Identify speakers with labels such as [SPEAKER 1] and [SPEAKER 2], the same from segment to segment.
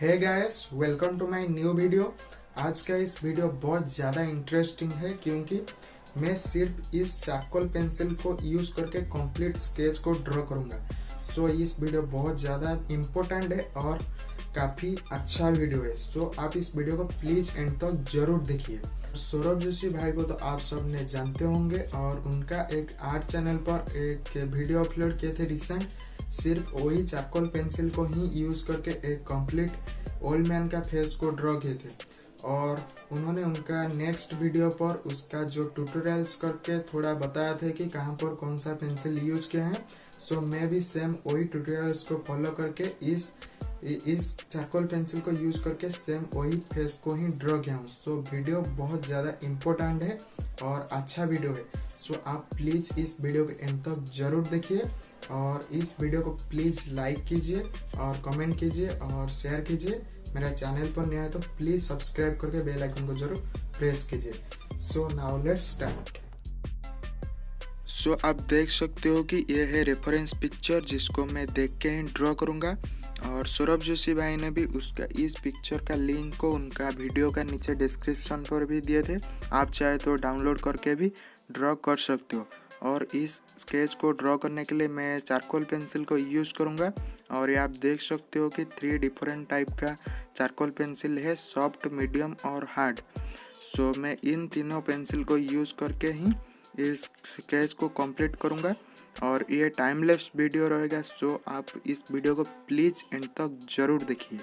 [SPEAKER 1] Hey guys, welcome to my new video. आज का इस वीडियो बहुत ज़्यादा इंटरेस्टिंग है क्योंकि मैं सिर्फ इस चारकोल पेंसिल को यूज़ करके कंप्लीट स्केच को ड्रॉ करूँगा। सो इस वीडियो बहुत ज़्यादा इम्पोर्टेंट है और काफ़ी अच्छा वीडियो है। सो आप इस वीडियो को प्लीज़ एंड तक जरूर देखिए। सौरभ जोशी भाई को तो आप सब ने जानते होंगे और उनका एक आर्ट चैनल पर एक वीडियो अपलोड किए थे रिसेंट। सिर्फ वही चारकोल पेंसिल को ही यूज करके एक कंप्लीट ओल्ड मैन का फेस को ड्रॉ किए थे और उन्होंने उनका नेक्स्ट वीडियो पर उसका जो ट्यूटोरियल्स करके थोड़ा बताया था कि कहाँ पर कौन सा पेंसिल यूज किया है। सो मैं भी सेम वही ट्यूटोरियल्स को फॉलो करके इस चारकोल पेंसिल को यूज करके सेम वही फेस को ही ड्रॉ किया हूँ। सो वीडियो बहुत ज़्यादा इम्पोर्टेंट है और अच्छा वीडियो है। सो आप प्लीज़ इस वीडियो के एंड तक जरूर देखिए और इस वीडियो को प्लीज़ लाइक कीजिए और कमेंट कीजिए और शेयर कीजिए। मेरा चैनल पर नया है तो प्लीज़ सब्सक्राइब करके बेल आइकन को जरूर प्रेस कीजिए। So now let's start. So आप देख सकते हो कि ये है रेफरेंस पिक्चर जिसको मैं देख के ही ड्रॉ करूँगा और सौरभ जोशी भाई ने भी उसका इस पिक्चर का लिंक को उनका वीडियो का नीचे डिस्क्रिप्शन पर भी दिए थे। आप चाहे तो डाउनलोड करके भी ड्रॉ कर सकते हो। और इस स्केच को ड्रॉ करने के लिए मैं चारकोल पेंसिल को यूज़ करूँगा और ये आप देख सकते हो कि 3 डिफरेंट टाइप का चारकोल पेंसिल है, सॉफ्ट, मीडियम और हार्ड। सो मैं इन तीनों पेंसिल को यूज़ करके ही इस स्केच को कंप्लीट करूँगा और ये टाइम लैप्स वीडियो रहेगा। सो आप इस वीडियो को प्लीज़ एंड तक जरूर देखिए।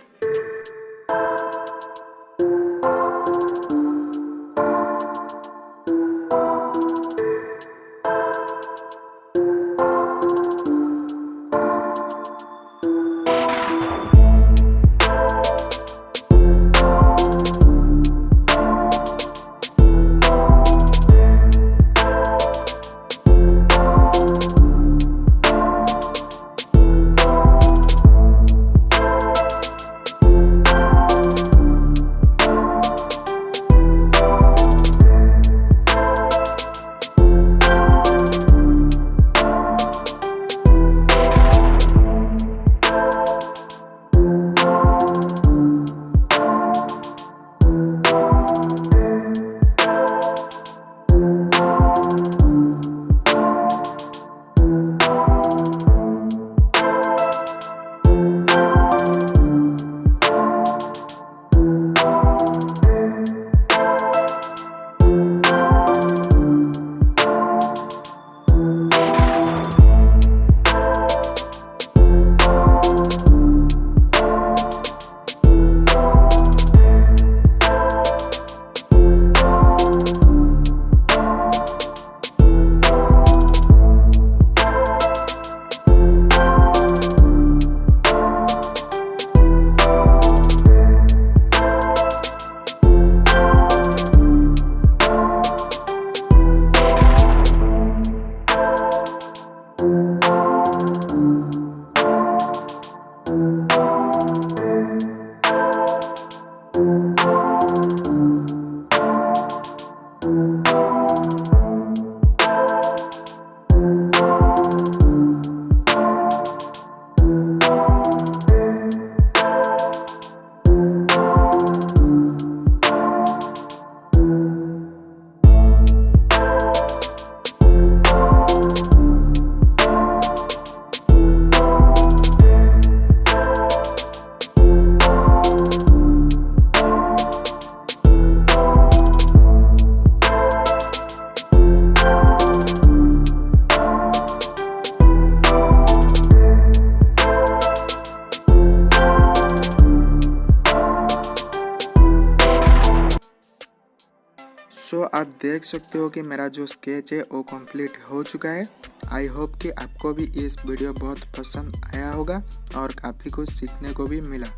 [SPEAKER 1] सो आप देख सकते हो कि मेरा जो स्केच है वो कंप्लीट हो चुका है। आई होप कि आपको भी इस वीडियो बहुत पसंद आया होगा और काफ़ी कुछ सीखने को भी मिला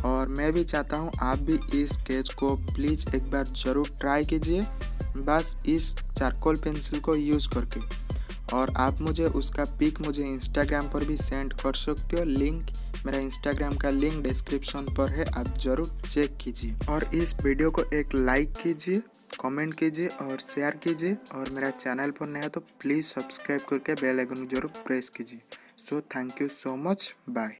[SPEAKER 1] और मैं भी चाहता हूँ आप भी इस स्केच को प्लीज़ एक बार ज़रूर ट्राई कीजिए, बस इस चारकोल पेंसिल को यूज़ करके। और आप मुझे उसका पिक मुझे इंस्टाग्राम पर भी सेंड कर सकते हो। लिंक मेरा इंस्टाग्राम का लिंक डिस्क्रिप्शन पर है, आप ज़रूर चेक कीजिए। और इस वीडियो को एक लाइक कीजिए, कमेंट कीजिए और शेयर कीजिए। और मेरा चैनल पर नया है तो प्लीज़ सब्सक्राइब करके बेल आइकन जरूर प्रेस कीजिए। So thank you so much, bye.